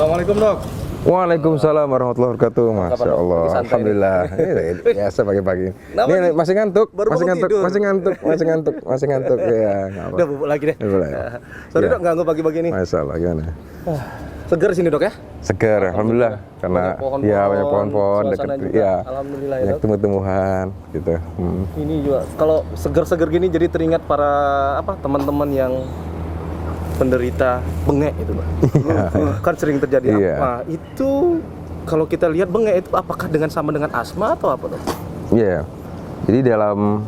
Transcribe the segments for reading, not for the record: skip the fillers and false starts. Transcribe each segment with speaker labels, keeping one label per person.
Speaker 1: Assalamualaikum dok.
Speaker 2: Waalaikumsalam warahmatullahi wabarakatuh. Masya Allah, alhamdulillah. Biasa pagi-pagi. Ini masih ngantuk, masih ngantuk. Ya,
Speaker 1: Udah bubuk lagi deh. Sorry dok, ganggu pagi-pagi nih.
Speaker 2: Masya Allah, gimana?
Speaker 1: Seger sini dok ya?
Speaker 2: Seger, alhamdulillah. Karena banyak pohon-pohon dekat, ya,
Speaker 1: alhamdulillah ya
Speaker 2: banyak
Speaker 1: dok.
Speaker 2: tumbuh-tumbuhan, gitu.
Speaker 1: Ini juga kalau seger-seger gini jadi teringat para teman-teman yang penderita bengek itu Pak. Kan sering terjadi.
Speaker 2: Iya.
Speaker 1: Nah, itu kalau kita lihat bengek itu apakah sama dengan asma atau apa dok?
Speaker 2: Iya. Jadi dalam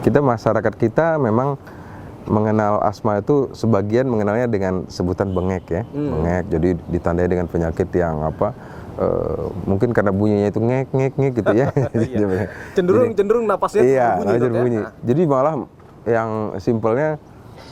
Speaker 2: masyarakat kita memang mengenal asma itu sebagian mengenalnya dengan sebutan bengek ya. Bengek jadi ditandai dengan penyakit yang mungkin karena bunyinya itu ngek gitu ya.
Speaker 1: Iya. cenderung napasnya
Speaker 2: berbunyi.
Speaker 1: Ya?
Speaker 2: Jadi malah yang simpelnya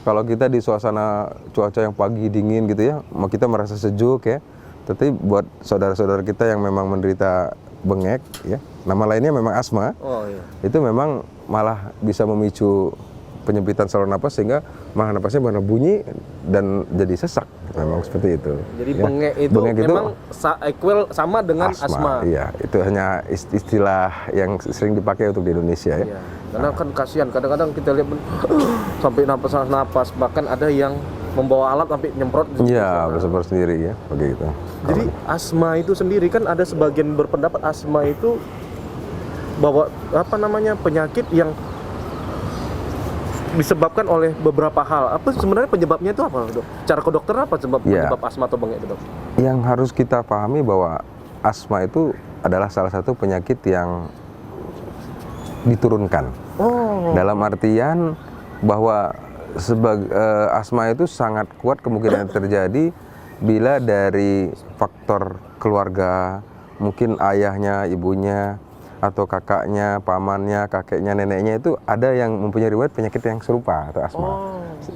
Speaker 2: kalau kita di suasana cuaca yang pagi dingin gitu ya, kita merasa sejuk ya. Tapi buat saudara-saudara kita yang memang menderita bengek ya, nama lainnya memang asma.
Speaker 1: Oh, iya.
Speaker 2: Itu memang malah bisa memicu penyempitan saluran napas sehingga malah napasnya benar bunyi dan jadi sesak. Memang seperti itu.
Speaker 1: Jadi
Speaker 2: ya.
Speaker 1: bengek itu memang equal sama dengan asma.
Speaker 2: Iya, itu hanya istilah yang sering dipakai untuk di Indonesia ya.
Speaker 1: Iya. Karena kan kasihan kadang-kadang kita lihat sampai napas, bahkan ada yang membawa alat sampai nyemprot.
Speaker 2: Iya, bersemprot sendiri ya, begitu.
Speaker 1: Jadi asma itu sendiri kan ada sebagian berpendapat asma itu bahwa penyakit yang disebabkan oleh beberapa hal. Apa sebenarnya penyebabnya itu apa, dok? Cara kedokteran apa penyebab asma atau bengek itu, dok?
Speaker 2: Yang harus kita pahami bahwa asma itu adalah salah satu penyakit yang diturunkan. Dalam artian bahwa asma itu sangat kuat kemungkinan terjadi bila dari faktor keluarga, mungkin ayahnya, ibunya, atau kakaknya, pamannya, kakeknya, neneknya itu ada yang mempunyai riwayat penyakit yang serupa atau asma.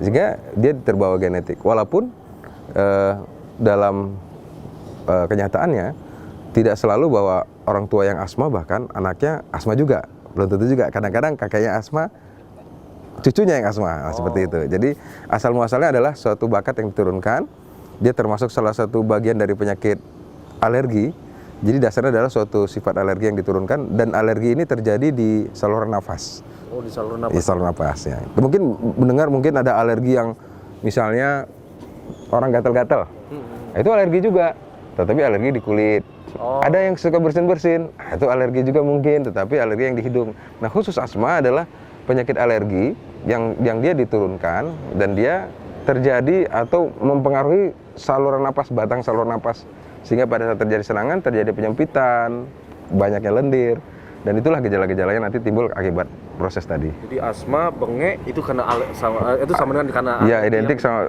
Speaker 2: Sehingga dia terbawa genetik. Walaupun dalam kenyataannya tidak selalu bahwa orang tua yang asma bahkan anaknya asma juga. Belum tentu juga. Kadang-kadang kakeknya asma, cucunya yang asma. Seperti itu. Jadi asal muasalnya adalah suatu bakat yang diturunkan. Dia termasuk salah satu bagian dari penyakit alergi. Jadi dasarnya adalah suatu sifat alergi yang diturunkan dan alergi ini terjadi di saluran nafas.
Speaker 1: Oh, di saluran nafas.
Speaker 2: Di saluran nafas ya. Mungkin mendengar ada alergi yang misalnya orang gatal-gatal. Itu alergi juga, tetapi alergi di kulit. Ada yang suka bersin-bersin, itu alergi juga mungkin, tetapi alergi yang di hidung. Nah, khusus asma adalah penyakit alergi yang dia diturunkan dan dia terjadi atau mempengaruhi saluran napas, batang saluran napas. Sehingga pada saat terjadi serangan, terjadi penyempitan, banyaknya lendir, dan itulah gejala-gejalanya nanti timbul akibat proses tadi.
Speaker 1: Jadi asma, bengek itu sama dengan karena
Speaker 2: ya identik sama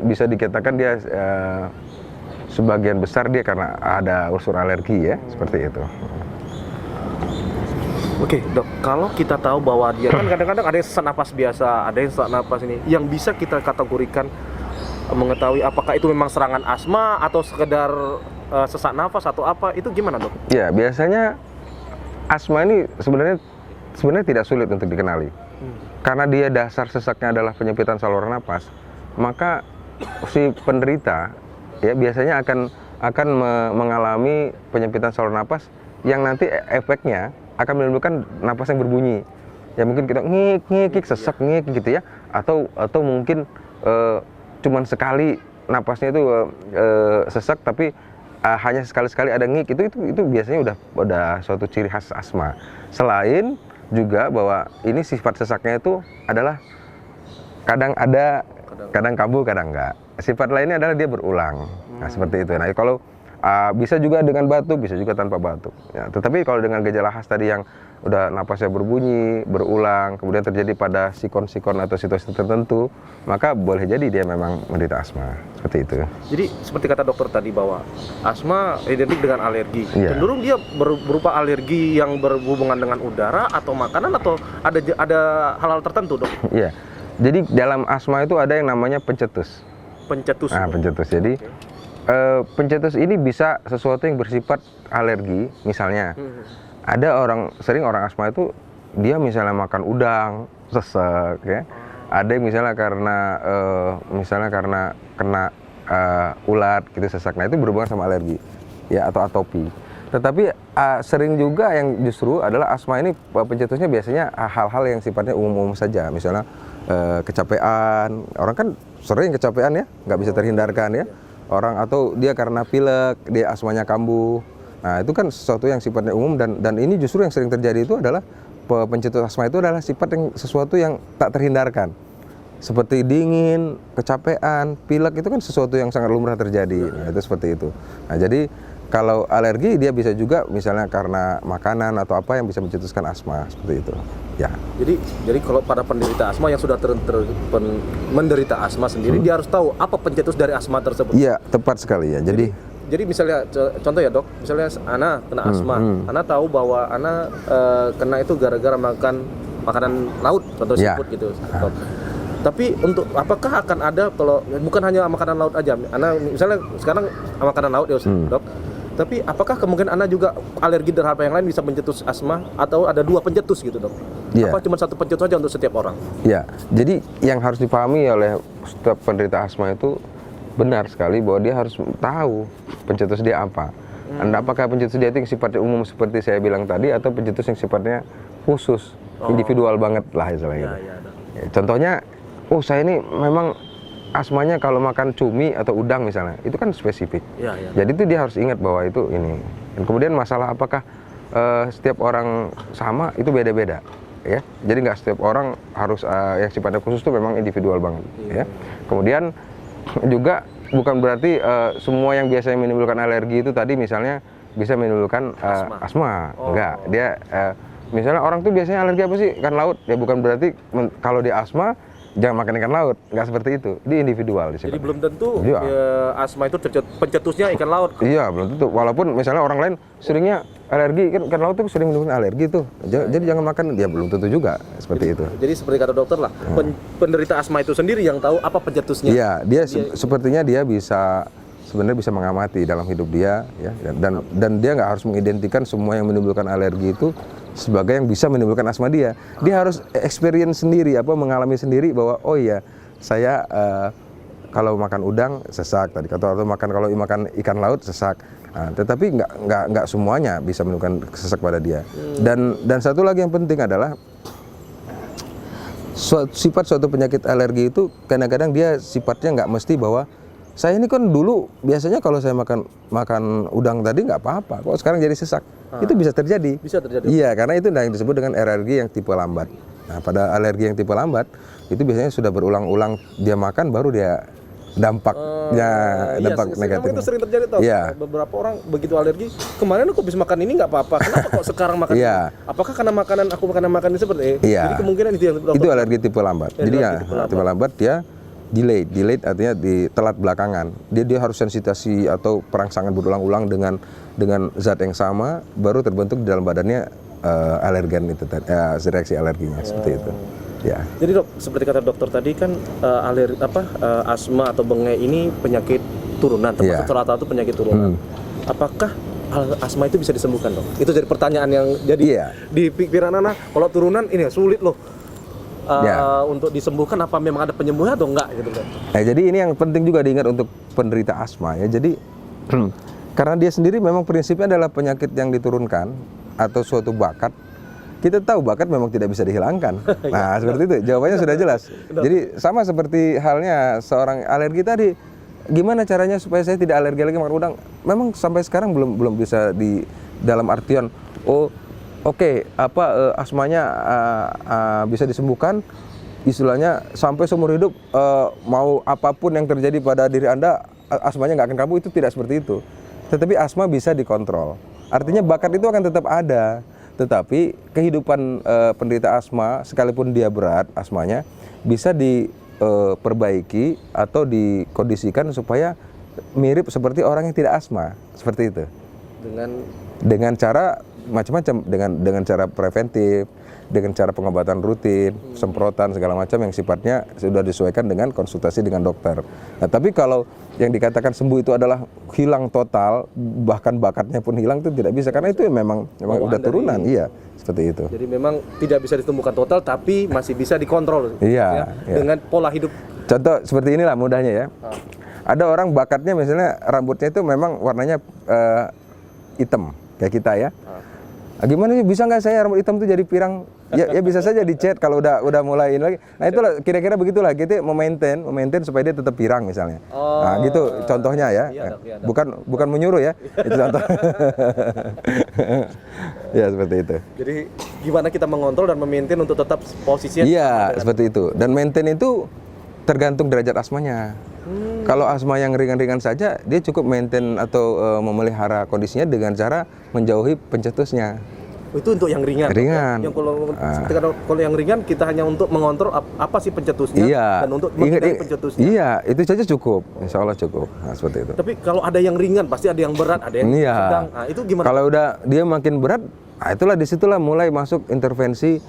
Speaker 2: bisa dikatakan dia sebagian besar dia karena ada unsur alergi ya, seperti itu.
Speaker 1: Oke, dok, kalau kita tahu bahwa dia kan kadang-kadang ada yang sesak napas biasa, ada yang sesak napas ini, yang bisa kita kategorikan mengetahui apakah itu memang serangan asma atau sekedar sesak nafas atau apa, itu gimana, dok?
Speaker 2: Ya, biasanya asma ini sebenarnya tidak sulit untuk dikenali. Karena dia dasar sesaknya adalah penyempitan saluran napas, maka si penderita ya biasanya akan mengalami penyempitan saluran napas yang nanti efeknya akan menimbulkan napas yang berbunyi. Ya mungkin kita ngik sesak gitu ya, atau mungkin cuman sekali napasnya itu sesak tapi hanya sekali-sekali ada ngik, itu biasanya udah suatu ciri khas asma. Selain juga bahwa ini sifat sesaknya itu adalah kadang ada, kadang kambuh, kadang enggak. Sifat lainnya adalah dia berulang. Nah, seperti itu. Nah, kalau bisa juga dengan batuk, bisa juga tanpa batuk. Ya, tetapi kalau dengan gejala khas tadi yang udah napasnya berbunyi, berulang, kemudian terjadi pada sikon-sikon atau situasi tertentu, maka boleh jadi dia memang menderita asma. Seperti itu.
Speaker 1: Jadi seperti kata dokter tadi bahwa asma identik dengan alergi.
Speaker 2: Iya.
Speaker 1: Cenderung dia berupa alergi yang berhubungan dengan udara atau makanan atau ada hal-hal tertentu, dok?
Speaker 2: Iya. Jadi dalam asma itu ada yang namanya pencetus.
Speaker 1: Pencetus.
Speaker 2: Nah, pencetus. Jadi pencetus ini bisa sesuatu yang bersifat alergi, misalnya. Ada orang asma itu dia misalnya makan udang, sesek ya. Ada yang misalnya karena kena ulat gitu sesak. Nah itu berhubungan sama alergi ya atau atopi. Tetapi sering juga yang justru adalah asma ini pencetusnya biasanya hal-hal yang sifatnya umum-umum saja. Misalnya kecapean, orang kan sering kecapean ya, nggak bisa terhindarkan ya. Orang atau dia karena pilek, dia asmanya kambuh. Nah itu kan sesuatu yang sifatnya umum dan ini justru yang sering terjadi itu adalah pencetus asma itu adalah sifat yang sesuatu yang tak terhindarkan. Seperti dingin, kecapean, pilek itu kan sesuatu yang sangat lumrah terjadi. Nah, itu seperti itu. Nah jadi kalau alergi dia bisa juga misalnya karena makanan atau apa yang bisa mencetuskan asma seperti itu. Ya.
Speaker 1: Jadi kalau pada penderita asma yang sudah menderita asma sendiri, dia harus tahu apa pencetus dari asma tersebut.
Speaker 2: Iya, tepat sekali ya.
Speaker 1: Jadi misalnya contoh ya dok, misalnya Ana kena asma, Ana tahu bahwa Ana kena itu gara-gara makan makanan laut, contoh seafood gitu. Dok. Tapi untuk apakah akan ada kalau bukan hanya makanan laut aja, Ana misalnya sekarang makanan laut ya dok. Tapi apakah kemungkinan Anda juga alergi terhadap yang lain bisa mencetus asma atau ada dua pencetus gitu dok?
Speaker 2: Yeah.
Speaker 1: Apa cuma satu pencetus saja untuk setiap orang?
Speaker 2: Ya, jadi yang harus dipahami oleh setiap penderita asma itu benar sekali bahwa dia harus tahu pencetus dia apa. Apakah pencetus dia itu yang sifatnya umum seperti saya bilang tadi atau pencetus yang sifatnya khusus, individual banget lah istilahnya. Ya, contohnya, saya ini memang asmanya kalau makan cumi atau udang misalnya, itu kan spesifik. Jadi itu dia harus ingat bahwa itu ini. Dan kemudian masalah apakah setiap orang sama, itu beda-beda. Ya, jadi nggak setiap orang harus yang sifatnya khusus itu memang individual banget. Ya. Kemudian juga bukan berarti semua yang biasanya menimbulkan alergi itu tadi misalnya bisa menimbulkan asma. Enggak, dia misalnya orang tuh biasanya alergi apa sih? Ikan laut. Ya bukan berarti kalau dia asma jangan makan ikan laut, nggak seperti itu. Di individual.
Speaker 1: Jadi belum tentu asma itu pencetusnya ikan laut.
Speaker 2: Iya, belum tentu. Walaupun misalnya orang lain seringnya alergi, kan ikan laut itu sering menimbulkan alergi tuh. Jadi jangan makan, dia belum tentu juga seperti itu.
Speaker 1: Jadi seperti kata dokter lah, penderita asma itu sendiri yang tahu apa pencetusnya.
Speaker 2: Iya, dia sepertinya dia sebenarnya bisa mengamati dalam hidup dia, ya, dan dia nggak harus mengidentikan semua yang menimbulkan alergi itu sebagai yang bisa menimbulkan asma dia. Dia harus experience sendiri, mengalami sendiri bahwa oh iya saya kalau makan udang sesak tadi, atau kalau makan ikan laut sesak. Nah, tetapi nggak semuanya bisa menimbulkan sesak pada dia. Dan satu lagi yang penting adalah sifat suatu penyakit alergi itu kadang-kadang dia sifatnya nggak mesti bahwa saya ini kan dulu biasanya kalau saya makan udang tadi nggak apa-apa, kok sekarang jadi sesak. Itu bisa terjadi. Bisa terjadi. Iya, karena itu yang disebut dengan alergi yang tipe lambat. Nah, pada alergi yang tipe lambat itu biasanya sudah berulang-ulang dia makan baru dia dampaknya dampak negatif.
Speaker 1: Itu sering terjadi tau. Beberapa orang begitu alergi, kemarin aku bisa makan ini nggak apa-apa, kenapa kok sekarang makan ini? Apakah karena aku makan ini seperti ini? Jadi kemungkinan itu yang
Speaker 2: itu alergi tipe lambat. Jadi tipe lambat dia delayed artinya ditelat belakangan. Dia harus sensitasi atau perangsangan berulang-ulang dengan zat yang sama baru terbentuk di dalam badannya alergen itu reaksi alerginya seperti itu. Ya.
Speaker 1: Jadi dok, seperti kata dokter tadi kan asma atau bengek ini penyakit turunan, termasuk rata-rata itu penyakit turunan. Apakah asma itu bisa disembuhkan dok? Itu jadi pertanyaan yang jadi di pikiran anak. Kalau turunan ini sulit loh. Untuk disembuhkan, apa memang ada penyembuhan atau enggak gitu kan?
Speaker 2: Jadi ini yang penting juga diingat untuk penderita asma ya. Jadi karena dia sendiri memang prinsipnya adalah penyakit yang diturunkan atau suatu bakat. Kita tahu bakat memang tidak bisa dihilangkan. Nah, seperti itu. Jawabannya sudah jelas. Jadi sama seperti halnya seorang alergi tadi. Gimana caranya supaya saya tidak alergi lagi makan udang? Memang sampai sekarang belum bisa di dalam artian asmanya bisa disembuhkan, istilahnya sampai seumur hidup mau apapun yang terjadi pada diri Anda, asmanya nggak akan kambuh, itu tidak seperti itu. Tetapi asma bisa dikontrol. Artinya bakat itu akan tetap ada, tetapi kehidupan penderita asma, sekalipun dia berat asmanya, bisa diperbaiki atau dikondisikan supaya mirip seperti orang yang tidak asma, seperti itu. Dengan cara macam-macam, dengan cara preventif, dengan cara pengobatan rutin, semprotan segala macam yang sifatnya sudah disesuaikan dengan konsultasi dengan dokter. Nah, tapi kalau yang dikatakan sembuh itu adalah hilang total, bahkan bakatnya pun hilang, itu tidak bisa karena itu memang udah turunan, seperti itu.
Speaker 1: Jadi memang tidak bisa ditumbuhkan total, tapi masih bisa dikontrol. Dengan pola hidup.
Speaker 2: Contoh seperti inilah mudahnya ya. Ada orang bakatnya misalnya rambutnya itu memang warnanya hitam kayak kita ya. Gimana sih bisa nggak saya rambut hitam tuh jadi pirang? Ya bisa saja dicat kalau udah mulai ini lagi. Nah itulah kira-kira begitulah kita memaintain supaya dia tetap pirang misalnya. Nah gitu contohnya ya.
Speaker 1: Iya, Dok, iya, Dok.
Speaker 2: Bukan menyuruh ya. Itu contoh. Ya seperti itu.
Speaker 1: Jadi gimana kita mengontrol dan memaintain untuk tetap posisinya?
Speaker 2: Iya seperti itu. Dan maintain itu tergantung derajat asmanya. Kalau asma yang ringan-ringan saja, dia cukup maintain atau memelihara kondisinya dengan cara menjauhi pencetusnya.
Speaker 1: Itu untuk yang ringan.
Speaker 2: Ringan.
Speaker 1: Yang kalau yang ringan kita hanya untuk mengontrol apa sih pencetusnya dan untuk menghindari pencetusnya.
Speaker 2: Iya, itu saja cukup. Insya Allah cukup. Nah, seperti itu.
Speaker 1: Tapi kalau ada yang ringan pasti ada yang berat, ada yang sedang. Nah, itu gimana?
Speaker 2: Kalau udah dia makin berat, nah itulah disitulah mulai masuk intervensi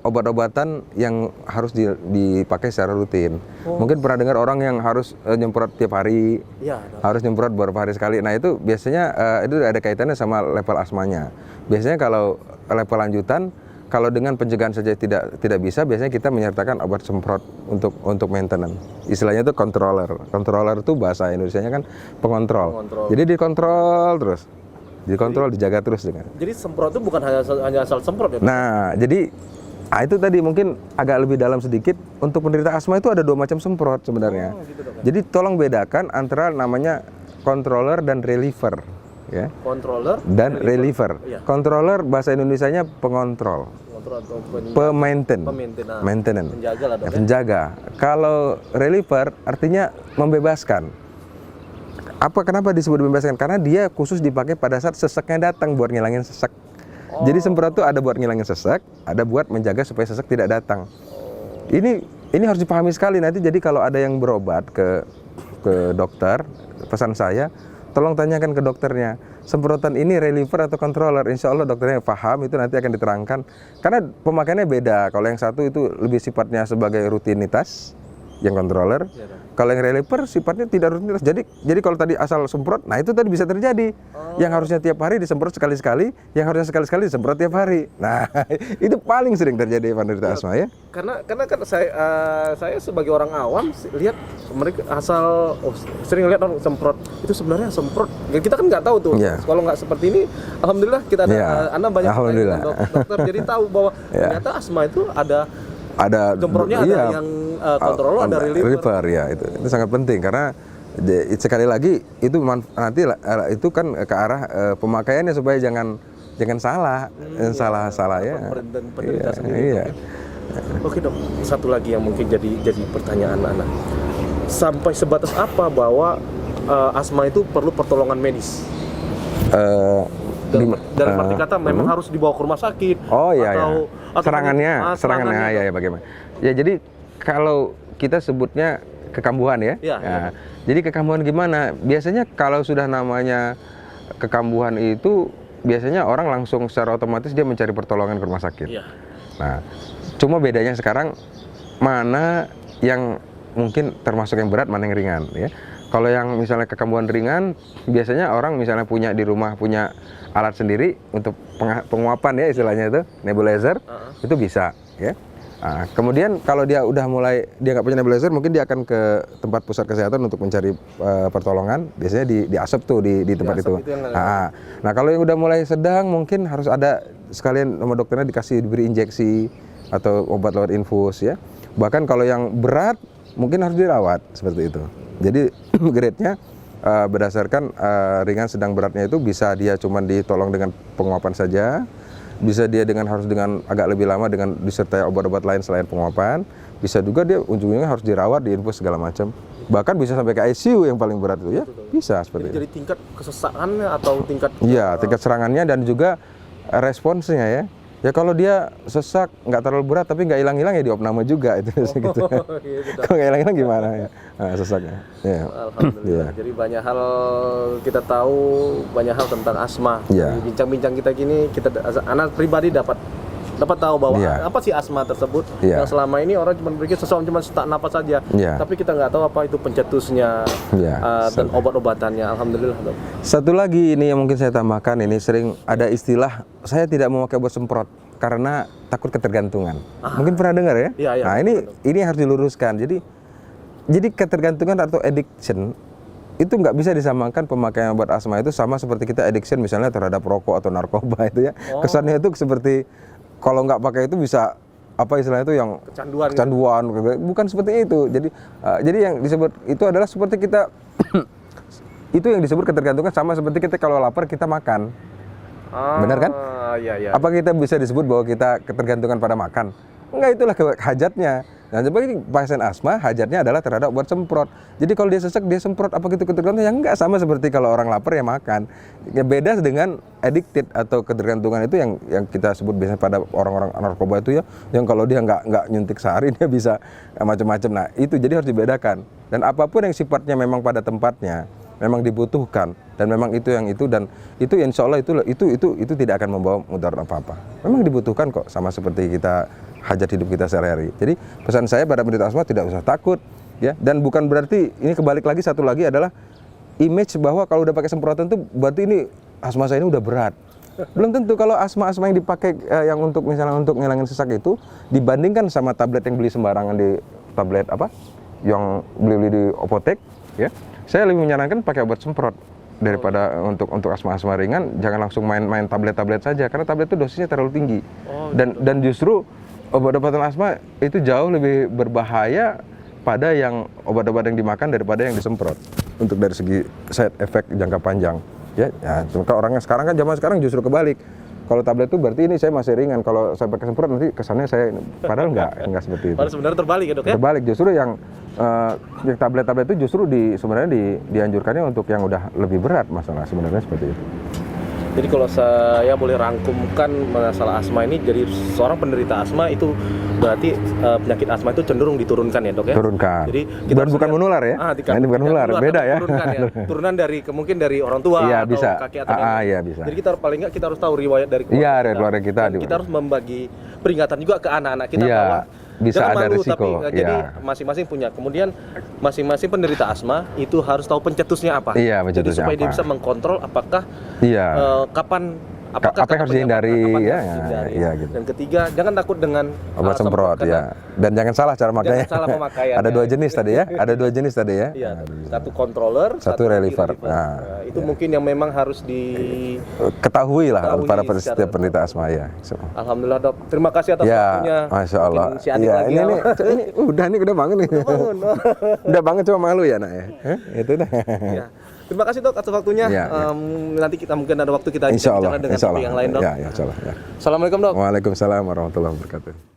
Speaker 2: obat-obatan yang harus dipakai secara rutin. Mungkin pernah dengar orang yang harus nyemprot tiap hari, harus nyemprot beberapa hari sekali. Nah itu biasanya itu ada kaitannya sama level asmanya. Biasanya kalau level lanjutan, kalau dengan pencegahan saja tidak bisa, biasanya kita menyertakan obat semprot untuk maintenance. Istilahnya itu controller. Controller itu bahasa Indonesianya kan pengontrol. Jadi dikontrol terus. Dikontrol, dijaga terus dengan.
Speaker 1: Jadi semprot itu bukan hanya asal semprot ya?
Speaker 2: Nah, jadi itu tadi mungkin agak lebih dalam sedikit. Untuk penderita asma itu ada 2 macam semprot sebenarnya.
Speaker 1: Gitu, Dok, ya?
Speaker 2: Jadi tolong bedakan antara namanya controller dan reliever, ya.
Speaker 1: Controller
Speaker 2: dan reliever.
Speaker 1: Iya.
Speaker 2: Controller bahasa Indonesianya pengontrol. Pemaintain. Maintenance.
Speaker 1: Penjaga lah, Dok, ya?
Speaker 2: Penjaga. Kalau reliever artinya membebaskan. Kenapa disebut membebaskan? Karena dia khusus dipakai pada saat seseknya datang buat ngilangin sesek. Jadi semprot itu ada buat ngilangin sesek, ada buat menjaga supaya sesek tidak datang. Ini harus dipahami sekali nanti. Jadi kalau ada yang berobat ke dokter, pesan saya, tolong tanyakan ke dokternya, semprotan ini reliever atau controller. Insya Allah dokternya paham, itu nanti akan diterangkan. Karena pemakaiannya beda. Kalau yang satu itu lebih sifatnya sebagai rutinitas, yang controller. Kalau yang reliever sifatnya tidak rutinitas. Jadi kalau tadi asal semprot, nah itu tadi bisa terjadi. Yang harusnya tiap hari disemprot sekali-sekali, yang harusnya sekali-sekali disemprot tiap hari. Nah, itu paling sering terjadi penderita asma ya.
Speaker 1: Karena kan saya sebagai orang awam lihat mereka sering lihat orang semprot. Itu sebenarnya semprot. Kita kan nggak tahu tuh. Kalau nggak seperti ini, alhamdulillah kita ada Anda banyak dokter jadi tahu bahwa ternyata asma itu ada semprotnya, ada yang controller, ada reliever.
Speaker 2: Ya, itu sangat penting karena sekali lagi itu nanti itu kan ke arah pemakaiannya supaya jangan salah, salah ya.
Speaker 1: Penderita sendiri. Iya. Oke Dok, satu lagi yang mungkin jadi pertanyaan anak. Sampai sebatas apa bahwa asma itu perlu pertolongan medis? Dalam arti kata memang harus dibawa ke rumah sakit.
Speaker 2: Atau serangannya ya bagaimana? Ya jadi kalau kita sebutnya kekambuhan ya. Jadi kekambuhan gimana? Biasanya kalau sudah namanya kekambuhan itu biasanya orang langsung secara otomatis dia mencari pertolongan ke rumah sakit. Nah, cuma bedanya sekarang mana yang mungkin termasuk yang berat, mana yang ringan ya. Kalau yang misalnya kekambuhan ringan, biasanya orang misalnya punya di rumah punya alat sendiri untuk penguapan ya istilahnya itu nebulizer, itu bisa ya. Nah, kemudian kalau dia udah mulai dia nggak punya nebulizer, mungkin dia akan ke tempat pusat kesehatan untuk mencari pertolongan. Biasanya di asap tuh di tempat itu. Nah kalau yang udah mulai sedang mungkin harus ada sekalian sama dokternya diberi injeksi atau obat lewat infus ya. Bahkan kalau yang berat mungkin harus dirawat seperti itu. Jadi grade-nya berdasarkan ringan, sedang, beratnya itu bisa dia cuma ditolong dengan penguapan saja, bisa dia harus dengan agak lebih lama dengan disertai obat-obat lain selain penguapan, bisa juga dia ujungnya harus dirawat, diinfus segala macam, bahkan bisa sampai ke ICU yang paling berat itu ya. Bisa seperti itu.
Speaker 1: Jadi tingkat kesesakannya atau tingkat
Speaker 2: tingkat serangannya dan juga responsnya ya. Ya kalau dia sesak nggak terlalu berat tapi nggak hilang-hilang ya diopname juga itu gitu. Kalau nggak hilang-hilang gimana ya sesaknya. Ya.
Speaker 1: Alhamdulillah. Jadi banyak hal kita tahu, banyak hal tentang asma. Di bincang-bincang kita gini, anak pribadi dapat tahu bahwa apa sih asma tersebut. Yang selama ini orang cuma berpikir seseorang cuma sesak napas saja, tapi kita nggak tahu apa itu pencetusnya dan obat-obatannya. Alhamdulillah Dok.
Speaker 2: Satu lagi ini yang mungkin saya tambahkan, ini sering ada istilah saya tidak memakai obat semprot karena takut ketergantungan. Mungkin pernah dengar ya? Nah ini harus diluruskan. Jadi Jadi ketergantungan atau addiction itu nggak bisa disamakan pemakaian obat asma itu sama seperti kita addiction misalnya terhadap rokok atau narkoba itu ya. Kesannya itu seperti kalau nggak pakai itu bisa apa istilahnya itu yang kecanduan. Bukan seperti itu. Jadi yang disebut itu adalah seperti kita itu yang disebut ketergantungan sama seperti kita kalau lapar kita makan. Benar kan?
Speaker 1: Iya.
Speaker 2: Apa kita bisa disebut bahwa kita ketergantungan pada makan? Enggak, itulah hajatnya. Nah, sebagai pasien asma, hajatnya adalah terhadap obat semprot. Jadi kalau dia sesak, dia semprot. Apa gitu ketergantungan? Ya enggak, sama seperti kalau orang lapar ya makan. Ya beda dengan addicted atau ketergantungan itu yang kita sebut biasanya pada orang-orang narkoba itu ya, yang kalau dia nggak nyuntik sehari dia bisa macam-macam. Nah, itu jadi harus dibedakan. Dan apapun yang sifatnya memang pada tempatnya, memang dibutuhkan dan memang itu yang itu dan itu insya Allah itu tidak akan membawa mudarat apa-apa. Memang dibutuhkan kok, sama seperti kita hajat hidup kita sehari-hari. Jadi pesan saya pada penderita asma tidak usah takut ya, dan bukan berarti ini kebalik lagi satu lagi adalah image bahwa kalau udah pakai semprotan itu berarti ini asma saya ini udah berat. Belum tentu. Kalau asma-asma yang dipakai yang untuk misalnya untuk ngilangin sesak itu dibandingkan sama tablet yang beli sembarangan di tablet apa yang beli di apotek ya. Saya lebih menyarankan pakai obat semprot daripada untuk asma-asma ringan. Jangan langsung main tablet-tablet saja karena tablet itu dosisnya terlalu tinggi. Dan justru obat-obatan asma itu jauh lebih berbahaya pada yang obat-obat yang dimakan daripada yang disemprot untuk dari segi side effect jangka panjang ya. Maka orangnya sekarang kan zaman sekarang justru kebalik. Kalau tablet itu berarti ini saya masih ringan, kalau saya pakai semprot nanti kesannya saya padahal enggak seperti itu.
Speaker 1: Padahal sebenarnya terbalik ya, Dok ya?
Speaker 2: Terbalik, justru yang tablet-tablet itu justru sebenarnya dianjurkannya untuk yang udah lebih berat masalah sebenarnya seperti itu.
Speaker 1: Jadi kalau saya boleh rangkumkan masalah asma ini, jadi seorang penderita asma itu berarti penyakit asma itu cenderung diturunkan ya, Dok ya?
Speaker 2: Turunkan.
Speaker 1: Jadi kita
Speaker 2: bukan menular ya?
Speaker 1: Ini
Speaker 2: bukan menular, beda ya.
Speaker 1: Turunan dari mungkin dari orang tua
Speaker 2: iya,
Speaker 1: atau
Speaker 2: bisa.
Speaker 1: kakek atau
Speaker 2: Iya, bisa.
Speaker 1: Jadi kita paling nggak kita harus tahu riwayat dari keluarga.
Speaker 2: Iya, dari keluarga kita.
Speaker 1: Kita harus membagi peringatan juga ke anak-anak kita
Speaker 2: iya,
Speaker 1: bahwa
Speaker 2: bisa
Speaker 1: jangan
Speaker 2: ada
Speaker 1: malu,
Speaker 2: risiko.
Speaker 1: tapi jadi
Speaker 2: Iya.
Speaker 1: masing-masing punya. Kemudian masing-masing penderita asma itu harus tahu pencetusnya apa.
Speaker 2: Iya,
Speaker 1: jadi
Speaker 2: pencetusnya
Speaker 1: supaya dia
Speaker 2: apa.
Speaker 1: bisa mengkontrol apakah
Speaker 2: Kapan apa yang harus dihindari ya, gitu.
Speaker 1: Dan ketiga, jangan takut dengan
Speaker 2: obat semprot ya. Dan jangan salah cara makainya.
Speaker 1: Jangan salah pemakaiannya.
Speaker 2: Ada dua jenis tadi ya. Ada dua jenis tadi ya.
Speaker 1: Iya, satu controller,
Speaker 2: satu reliever.
Speaker 1: Nah, itu mungkin yang memang harus
Speaker 2: diketahui lah para setiap penderita asma ya.
Speaker 1: Alhamdulillah, Dok. Terima kasih atas waktunya.
Speaker 2: Masya Allah.
Speaker 1: Ya,
Speaker 2: ini udah bangun nih. Udah bangun cuma malu ya, Nak ya. Itu dah.
Speaker 1: Ya. Terima kasih, Dok, atas waktunya. Nanti kita mungkin ada waktu kita bicara dengan topik yang lain, Dok.
Speaker 2: Ya, insya Allah. Ya.
Speaker 1: Assalamualaikum, Dok.
Speaker 2: Waalaikumsalam warahmatullahi wabarakatuh.